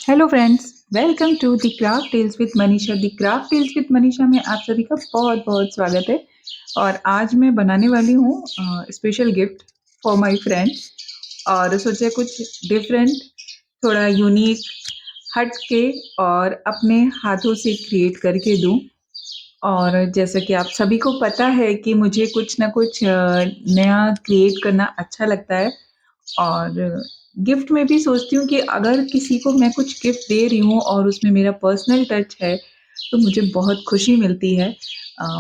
Hello friends, welcome to the craft tales with Manisha. The craft tales with Manisha में आप सभी का बहुत बहुत स्वागत है। और आज मैं बनाने वाली हूँ special gift for my friend. और सोचा कुछ डिफरेंट, थोड़ा यूनिक, हट के और अपने हाथों से क्रिएट करके दूँ। और जैसा कि आप सभी को पता है कि मुझे कुछ ना कुछ नया क्रिएट करना अच्छा लगता है। और गिफ्ट में भी सोचती हूँ कि अगर किसी को मैं कुछ गिफ्ट दे रही हूँ और उसमें मेरा पर्सनल टच है, तो मुझे बहुत खुशी मिलती है।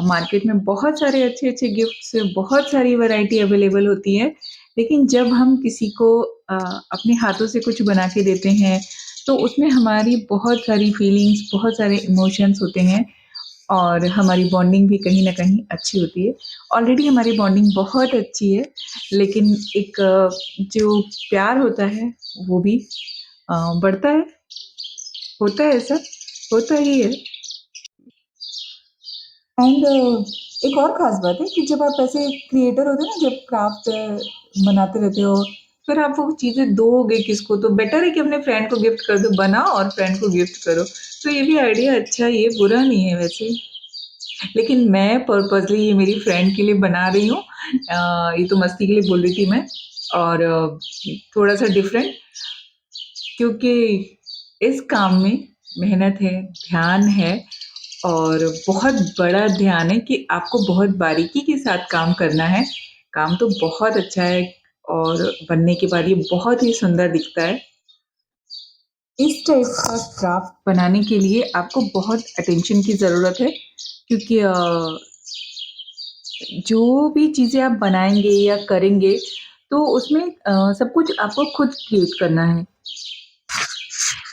मार्केट में बहुत सारे अच्छे-अच्छे गिफ्ट्स, बहुत सारी वैरायटी अवेलेबल होती है, लेकिन जब हम किसी को अपने हाथों से कुछ बना के देते हैं, तो उसमें हमारी बहुत सारी फीलिंग्स, बहुत सारे इमोशंस होते हैं और हमारी बॉन्डिंग भी कहीं न कहीं अच्छी होती है। ऑलरेडी हमारी बॉन्डिंग बहुत अच्छी है, लेकिन एक जो प्यार होता है वो भी बढ़ता है। होता है ऐसा, होता ही है। एंड एक और ख़ास बात है कि जब आप ऐसे क्रिएटर होते हो ना, जब क्राफ्ट बनाते रहते हो, फिर आप वो चीज़ें दोगे किसको, तो बेटर है कि अपने फ्रेंड को गिफ्ट कर दो। बनाओ और फ्रेंड को गिफ्ट करो। तो ये भी आइडिया अच्छा है, ये बुरा नहीं है वैसे। लेकिन मैं पर्पज़ली ये मेरी फ्रेंड के लिए बना रही हूँ। ये तो मस्ती के लिए बोल रही थी मैं। और थोड़ा-सा डिफरेंट, क्योंकि इस काम में मेहनत है, ध्यान है और बहुत बड़ा ध्यान है कि आपको बहुत बारीकी के साथ काम करना है। काम तो बहुत अच्छा है और बनने के बाद ये बहुत ही सुंदर दिखता है। इस टाइप का क्राफ्ट बनाने के लिए आपको बहुत अटेंशन की ज़रूरत है, क्योंकि जो भी चीज़ें आप बनाएँगे या करेंगे, तो उसमें सब कुछ आपको खुद क्रिएट करना है।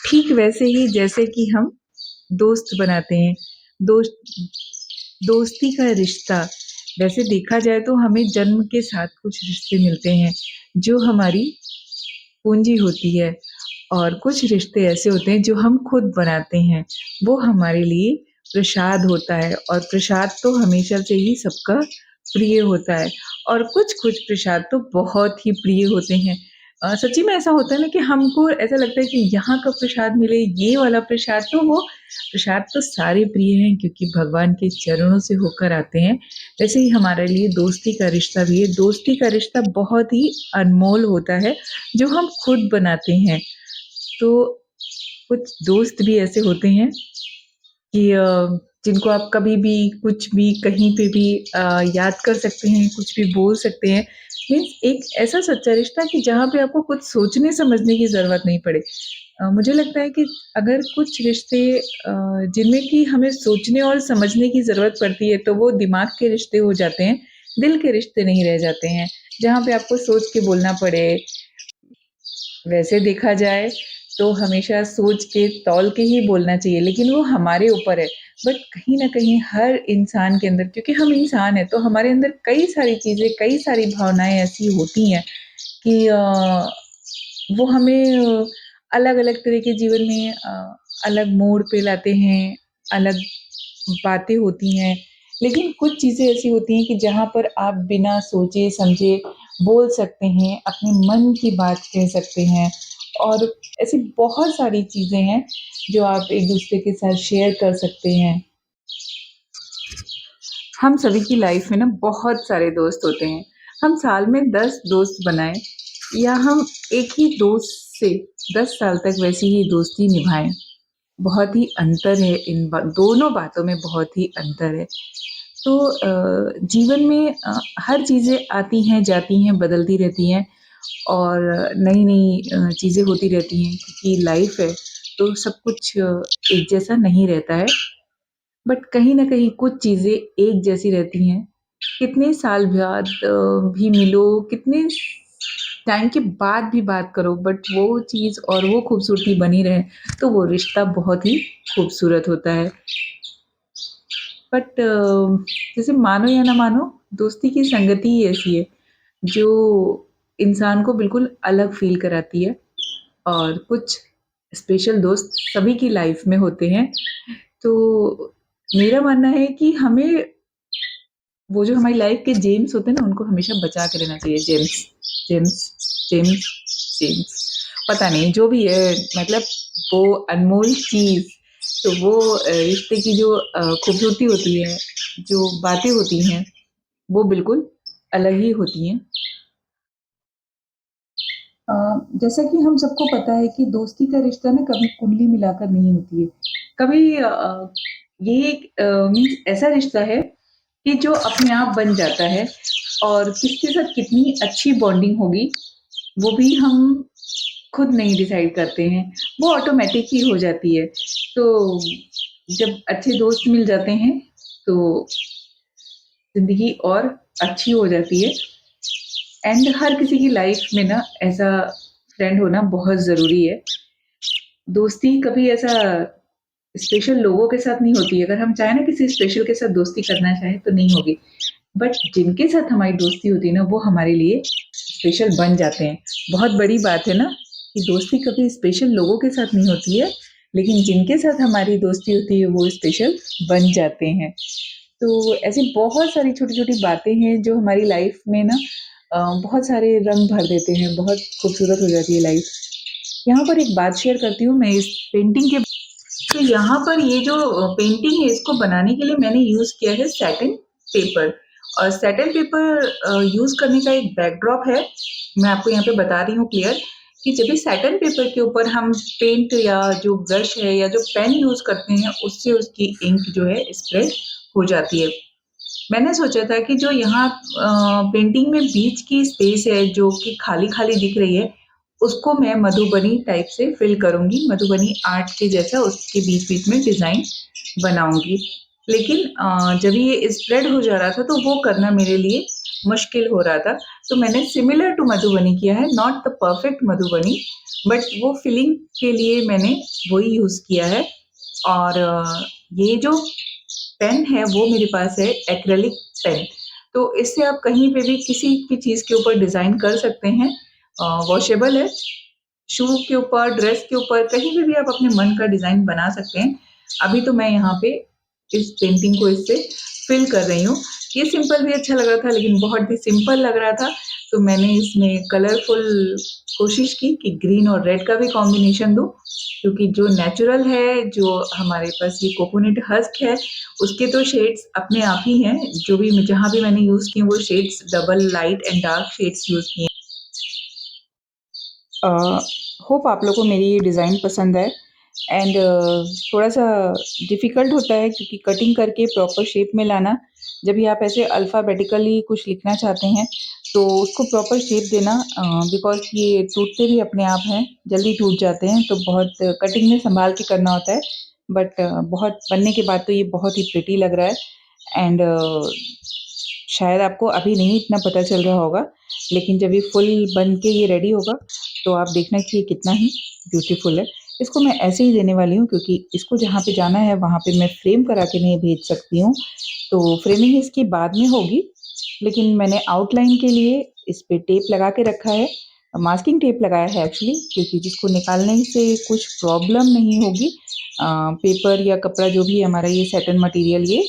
ठीक वैसे ही जैसे कि हम दोस्त बनाते हैं, दोस्त दोस्ती का रिश्ता, वैसे देखा जाए तो हमें जन्म के साथ कुछ रिश्ते मिलते हैं, जो हमारी पूंजी होती है। और कुछ रिश्ते ऐसे होते हैं जो हम खुद बनाते हैं, वो हमारे लिए प्रसाद होता है। और प्रसाद तो हमेशा से ही सबका प्रिय होता है। और कुछ-कुछ प्रसाद तो बहुत ही प्रिय होते हैं। सच्ची में ऐसा होता है ना कि हमको ऐसा लगता है कि यहाँ का प्रसाद मिले, ये वाला प्रसाद, तो वो प्रसाद तो सारे प्रिय हैं क्योंकि भगवान के चरणों से होकर आते हैं। वैसे ही हमारे लिए दोस्ती का रिश्ता भी है। दोस्ती का रिश्ता बहुत ही अनमोल होता है, जो हम खुद बनाते हैं। तो कुछ दोस्त भी ऐसे होते हैं कि जिनको आप कभी भी, कुछ भी, कहीं पे भी याद कर सकते हैं, कुछ भी बोल सकते हैं। मीन्स एक ऐसा सच्चा रिश्ता कि जहाँ पे आपको कुछ सोचने-समझने की ज़रूरत नहीं पड़े। मुझे लगता है कि अगर कुछ रिश्ते जिनमें कि हमें सोचने और समझने की ज़रूरत पड़ती है, तो वो दिमाग के रिश्ते हो जाते हैं, दिल के रिश्ते नहीं रह जाते हैं, जहाँ पे आपको सोच के बोलना पड़े। वैसे देखा जाए तो हमेशा सोच के तौल के ही बोलना चाहिए, लेकिन वो हमारे ऊपर है। बट कहीं न कहीं हर इंसान के अंदर, क्योंकि हम इंसान हैं, तो हमारे अंदर कई सारी चीज़ें, कई सारी भावनाएँ ऐसी होती हैं कि वो हमें अलग-अलग तरह के जीवन में अलग मोड़ पे लाते हैं, अलग बातें होती हैं। लेकिन कुछ चीज़ें ऐसी होती हैं कि जहाँ पर आप बिना सोचे-समझे बोल सकते हैं, अपने मन की बात कह सकते हैं। और ऐसी बहुत सारी चीज़ें हैं, जो आप एक-दूसरे के साथ शेयर कर सकते हैं। हम सभी की लाइफ में ना बहुत सारे दोस्त होते हैं। हम साल में 10 दोस्त बनाएँ या हम एक ही दोस्त से 10 साल तक वैसी ही दोस्ती निभाएँ। बहुत ही अंतर है, इन दोनों बातों में बहुत ही अंतर है। तो जीवन में हर चीज़ें आती हैं, जाती हैं, बदलती रहती हैं और नई-नई चीज़ें होती रहती हैं, क्योंकि लाइफ़ है, तो सब कुछ एक जैसा नहीं रहता है। बट कहीं न कहीं कुछ चीज़ें एक जैसी रहती हैं। कितने साल बाद भी मिलो, कितने टाइम के बाद भी बात करो, बट वो चीज़ और वो खूबसूरती बनी रहे, तो वो रिश्ता बहुत ही खूबसूरत होता है। बट जैसे मानो या ना मानो, दोस्ती की संगति ही ऐसी है, जो इंसान को बिल्कुल अलग फ़ील कराती है। और कुछ स्पेशल दोस्त सभी की लाइफ़ में होते हैं। तो मेरा मानना है कि हमें वो जो हमारी लाइफ़ के जेम्स होते हैं ना, उनको हमेशा बचा के रहना चाहिए। जेम्स, जेम्स, जेम्स, जेम्स, पता नहीं जो भी है, मतलब वो अनमोल चीज़, तो वो रिश्ते की जो खूबसूरती होती है, जो बातें होती हैं, वो बिल्कुल अलग ही होती हैं। अ, जैसा कि हम सबको पता है कि दोस्ती का रिश्ता ना कभी कुंडली मिलाकर नहीं होती है। कभी ये एक मीन्स ऐसा रिश्ता है कि जो अपने आप बन जाता है और किसके साथ कितनी अच्छी बॉन्डिंग होगी, वो भी हम खुद नहीं डिसाइड करते हैं, वो ऑटोमैटिक ही हो जाती है। तो जब अच्छे दोस्त मिल जाते हैं, तो ज़िंदगी और अच्छी हो जाती है एंड हर किसी की लाइफ में ना ऐसा फ्रेंड होना बहुत ज़रूरी है। दोस्ती कभी ऐसा स्पेशल लोगों के साथ नहीं होती है। अगर हम चाहें ना किसी स्पेशल के साथ दोस्ती करना चाहें तो नहीं होगी। बट जिनके साथ हमारी दोस्ती होती है ना वो हमारे लिए स्पेशल बन जाते हैं। बहुत बड़ी बात है ना कि दोस्ती कभी स्पेशल लोगों के साथ नहीं होती है, लेकिन जिनके साथ हमारी दोस्ती होती है वो स्पेशल बन जाते हैं। तो ऐसी बहुत सारी छोटी-छोटी बातें हैं जो हमारी लाइफ में ना बहुत सारे रंग भर देते हैं, बहुत खूबसूरत हो जाती है लाइफ। यहाँ पर एक बात शेयर करती हूँ मैं इस पेंटिंग के। तो यहाँ पर ये जो पेंटिंग है इसको बनाने के लिए मैंने यूज़ किया है सैटिन पेपर और सैटिन पेपर यूज़ करने का एक बैकड्रॉप है। मैं आपको यहाँ पे बता रही हूँ क्लियर कि जब भी सैटिन पेपर के ऊपर हम पेंट या जो ब्रश है या जो पेन यूज़ करते हैं उससे उसकी इंक जो है स्प्रेड हो जाती है। मैंने सोचा था कि जो यहाँ पेंटिंग में बीच की स्पेस है जो कि खाली-खाली दिख रही है, उसको मैं मधुबनी टाइप से फ़िल करूँगी, मधुबनी आर्ट के जैसा उसके बीच-बीच में डिज़ाइन बनाऊँगी। लेकिन जब ये स्प्रेड हो जा रहा था तो वो करना मेरे लिए मुश्किल हो रहा था, तो मैंने सिमिलर टू मधुबनी किया है, not the perfect Madhubani, but वो फिलिंग के लिए मैंने वही यूज़ किया है और ये जो पेन है वो मेरे पास है एक्रेलिक पेन। तो इससे आप कहीं पे भी किसी भी चीज़ के ऊपर डिज़ाइन कर सकते हैं। वॉशेबल है, शू के ऊपर, ड्रेस के ऊपर, कहीं पे भी आप अपने मन का डिज़ाइन बना सकते हैं। अभी तो मैं यहाँ पे इस पेंटिंग को इससे फ़िल कर रही हूँ। ये सिंपल भी अच्छा लग रहा था लेकिन बहुत ही सिंपल लग रहा था, तो मैंने इसमें कलरफुल कोशिश की कि ग्रीन और रेड का भी कॉम्बिनेशन दूँ, क्योंकि जो नेचुरल है, जो हमारे पास ये कोकोनट हस्क है, उसके तो शेड्स अपने आप ही हैं, जो भी जहाँ भी मैंने यूज़ किए वो shades double light and dark shades use किए। होप आप लोगों को मेरी ये डिज़ाइन पसंद है एंड थोड़ा-सा डिफ़िकल्ट होता है क्योंकि कटिंग करके प्रॉपर शेप में लाना, जब भी आप ऐसे अल्फ़ाबेटिकली कुछ लिखना चाहते हैं, तो उसको प्रॉपर शेप देना बिकॉज़ ये टूटते भी अपने आप हैं, जल्दी टूट जाते हैं, तो बहुत कटिंग में सँभाल के करना होता है। बट बहुत बनने के बाद तो ये बहुत ही प्रिटी लग रहा है एंड शायद आपको अभी नहीं इतना पता चल रहा होगा, लेकिन जब ये फुल बन के ये रेडी होगा, तो आप देखना कि ये कितना ही ब्यूटीफुल है। इसको मैं ऐसे ही देने वाली हूँ क्योंकि इसको जहाँ पे जाना है वहाँ पे मैं फ्रेम करा के नहीं भेज सकती हूँ, तो फ्रेमिंग इसकी बाद में होगी। लेकिन मैंने आउटलाइन के लिए इस पे टेप लगा के रखा है, मास्किंग टेप लगाया है एक्चुअली क्योंकि जिसको निकालने से कुछ प्रॉब्लम नहीं होगी। पेपर या कपड़ा जो भी है हमारा ये सैटिन मटीरियल ये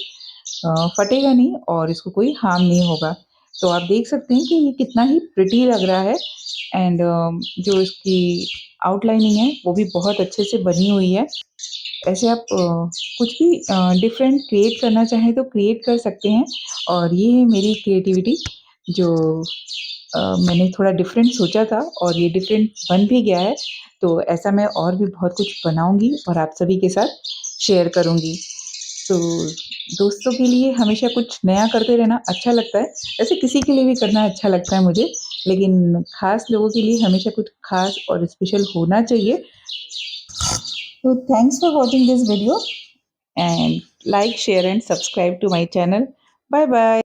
फटेगा नहीं और इसको कोई हार्म नहीं होगा। तो आप देख सकते हैं कि ये कितना ही प्रिटी लग रहा है एंड जो इसकी आउटलाइनिंग है वो भी बहुत अच्छे से बनी हुई है। ऐसे आप कुछ भी डिफरेंट क्रिएट करना चाहें तो क्रिएट कर सकते हैं और ये है मेरी क्रिएटिविटी जो मैंने थोड़ा डिफरेंट सोचा था और ये डिफरेंट बन भी गया है। तो ऐसा मैं और भी बहुत कुछ बनाऊँगी और आप सभी के साथ शेयर करूँगी। तो दोस्तों के लिए हमेशा कुछ नया करते रहना अच्छा लगता है। वैसे किसी के लिए भी करना अच्छा लगता है मुझे, लेकिन ख़ास लोगों के लिए हमेशा कुछ ख़ास और स्पेशल होना चाहिए। So thanks for watching this video and like, share and subscribe to my channel. Bye bye.